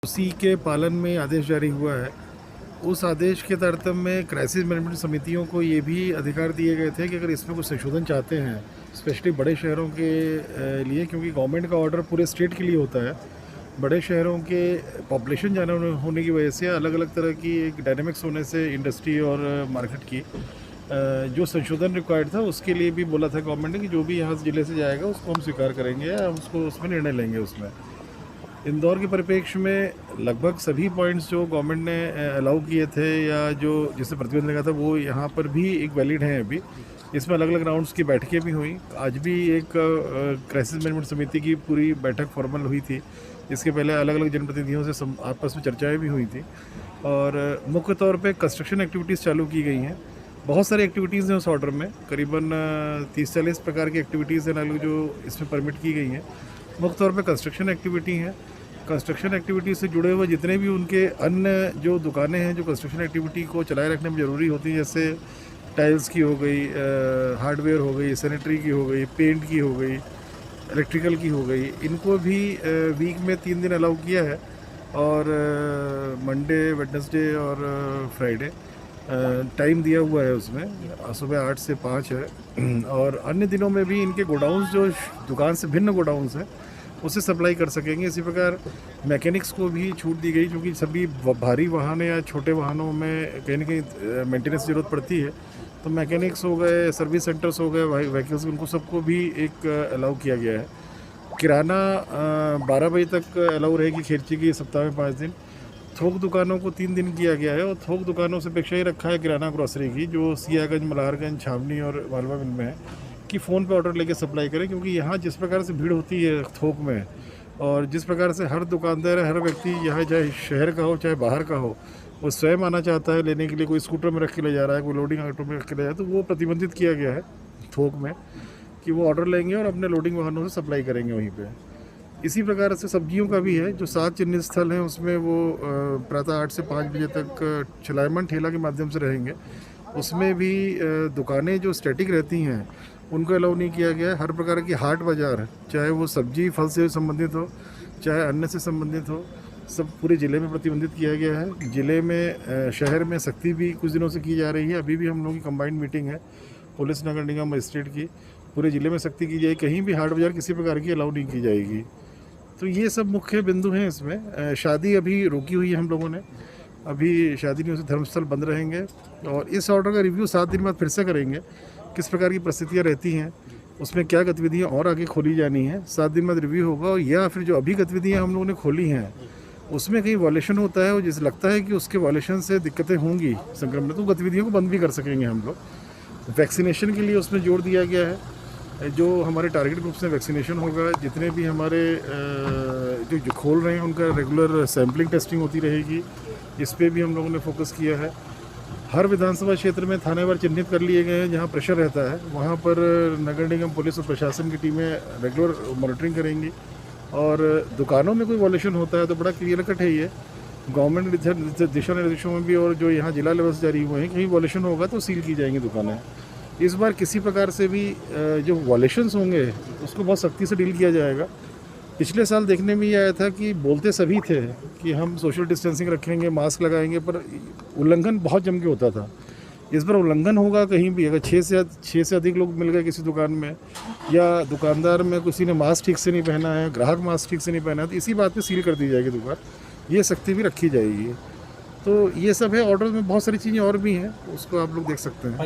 उसी के पालन में आदेश जारी हुआ है। उस आदेश के तारतम्य में क्राइसिस मैनेजमेंट समितियों को ये भी अधिकार दिए गए थे कि अगर इसमें कुछ संशोधन चाहते हैं, स्पेशली बड़े शहरों के लिए, क्योंकि गवर्नमेंट का ऑर्डर पूरे स्टेट के लिए होता है। बड़े शहरों के पॉपुलेशन ज़्यादा होने की वजह से, अलग अलग तरह की एक डायनेमिक्स होने से इंडस्ट्री और मार्केट की जो संशोधन रिक्वायर्ड था, उसके लिए भी बोला था गवर्नमेंट ने कि जो भी यहाँ ज़िले से जाएगा उसको हम स्वीकार करेंगे या हम उसको उसमें निर्णय लेंगे। उसमें इंदौर के परिप्रेक्ष्य में लगभग सभी पॉइंट्स जो गवर्नमेंट ने अलाउ किए थे या जो जिससे प्रतिबंध लगा था, वो यहाँ पर भी एक वैलिड हैं अभी। इसमें अलग अलग राउंड्स की बैठकें भी हुई। आज भी एक क्राइसिस मैनेजमेंट समिति की पूरी बैठक फॉर्मल हुई थी। इसके पहले अलग अलग जनप्रतिनिधियों से आपस में चर्चाएं भी हुई थी और मुख्य तौर पे कंस्ट्रक्शन एक्टिविटीज़ चालू की गई हैं। बहुत सारी एक्टिविटीज़ हैं उस ऑर्डर में, करीबन 30-40 प्रकार की एक्टिविटीज़ हैं अलग जो इसमें परमिट की गई हैं। मुख्य तौर पे कंस्ट्रक्शन एक्टिविटी हैं। कंस्ट्रक्शन एक्टिविटी से जुड़े हुए जितने भी उनके अन्य जो दुकानें हैं जो कंस्ट्रक्शन एक्टिविटी को चलाए रखने में ज़रूरी होती हैं, जैसे टाइल्स की हो गई, हार्डवेयर हो गई, सैनिटरी की हो गई, पेंट की हो गई, इलेक्ट्रिकल की हो गई, इनको भी वीक में 3 दिन अलाउ किया है और मंडे, वेडनेसडे और फ्राइडे टाइम दिया हुआ है। उसमें सुबह 8 से 5 है और अन्य दिनों में भी इनके गोडाउन्स जो दुकान से भिन्न गोडाउन्स हैं उसे सप्लाई कर सकेंगे। इसी प्रकार मैकेनिक्स को भी छूट दी गई, क्योंकि सभी भारी वाहन या छोटे वाहनों में कहीं ना कहीं मेंटेनेंस की ज़रूरत पड़ती है, तो मैकेनिक्स हो गए, सर्विस सेंटर्स हो गए, व्हीकल्स, उनको सबको भी एक अलाउ किया गया है। किराना 12 बजे तक अलाउ रहेगी खेरची की, सप्ताह में 5 दिन। थोक दुकानों को 3 दिन किया गया है और थोक दुकानों से अपेक्षा ही रखा है किराना ग्रॉसरी की, जो सियागंज, मल्हारगंज, छावनी और मालवा मिल में है, कि फ़ोन पे ऑर्डर लेके सप्लाई करें। क्योंकि यहाँ जिस प्रकार से भीड़ होती है थोक में और जिस प्रकार से हर दुकानदार, हर व्यक्ति यहाँ चाहे शहर का हो चाहे बाहर का हो, वो स्वयं आना चाहता है लेने के लिए। कोई स्कूटर में रख के ले जा रहा है, कोई लोडिंग ऑटो में रख के ले जा रहा है, तो वो प्रतिबंधित किया गया है थोक में कि वो ऑर्डर लेंगे और अपने लोडिंग वाहनों से सप्लाई करेंगे वहीं पे। इसी प्रकार से सब्जियों का भी है, जो 7 चिन्हित स्थल हैं उसमें वो प्रातः 8 से 5 बजे तक चलायमान ठेला के माध्यम से रहेंगे। उसमें भी दुकानें जो स्टैटिक रहती हैं उनको अलाउ नहीं किया गया है। हर प्रकार की हाट बाज़ार, चाहे वो सब्जी फल से संबंधित हो चाहे अन्य से संबंधित हो, सब पूरे ज़िले में प्रतिबंधित किया गया है। ज़िले में शहर में सख्ती भी कुछ दिनों से की जा रही है। अभी भी हम लोगों की कंबाइंड मीटिंग है पुलिस, नगर निगम, मजिस्ट्रेट की। पूरे ज़िले में सख्ती की जाएगी, कहीं भी हाट बाज़ार किसी प्रकार की अलाउ नहीं की जाएगी। तो ये सब मुख्य बिंदु हैं इसमें। शादी अभी रोकी हुई है हम लोगों ने, अभी शादी नहीं हो सकती, धर्मस्थल बंद रहेंगे और इस ऑर्डर का रिव्यू 7 दिन बाद फिर से करेंगे, किस प्रकार की परिस्थितियाँ रहती हैं, उसमें क्या गतिविधियाँ और आगे खोली जानी है। 7 दिन बाद रिव्यू होगा, या फिर जो अभी गतिविधियाँ हम लोगों ने खोली हैं उसमें कहीं वॉलेशन होता है और जिसे लगता है कि उसके वॉलेशन से दिक्कतें होंगी संक्रमण, तो गतिविधियों को बंद भी कर सकेंगे हम लोग। वैक्सीनेशन के लिए उसमें जोर दिया गया है, जो हमारे टारगेट ग्रुप से वैक्सीनेशन होगा। जितने भी हमारे जो खोल रहे हैं उनका रेगुलर सैम्पलिंग टेस्टिंग होती रहेगी, इस पर भी हम लोगों ने फोकस किया है। हर विधानसभा क्षेत्र में थानेवार चिन्हित कर लिए गए हैं जहां प्रेशर रहता है, वहां पर नगर निगम, पुलिस और प्रशासन की टीमें रेगुलर मॉनिटरिंग करेंगी। और दुकानों में कोई वॉल्यूशन होता है तो बड़ा क्लियर कट है ये गवर्नमेंट दिशा निर्देशों में भी, और जो यहाँ जिला लेवल से जारी हुए हैं, कहीं वॉल्यूशन होगा तो सील की जाएंगी दुकानें। इस बार किसी प्रकार से भी जो वॉल्यूशंस होंगे उसको बहुत सख्ती से डील किया जाएगा। पिछले साल देखने में ये आया था कि बोलते सभी थे कि हम सोशल डिस्टेंसिंग रखेंगे, मास्क लगाएंगे, पर उल्लंघन बहुत जम के होता था। इस बार उल्लंघन होगा कहीं भी, अगर 6 से अधिक लोग मिल गए किसी दुकान में, या दुकानदार में किसी ने मास्क ठीक से नहीं पहना है, ग्राहक मास्क ठीक से नहीं पहना है, तो इसी बात पे सील कर दी जाएगी दुकान। ये सख्ती भी रखी जाएगी। तो ये सब है ऑर्डर में। बहुत सारी चीज़ें और भी हैं, उसको आप लोग देख सकते हैं।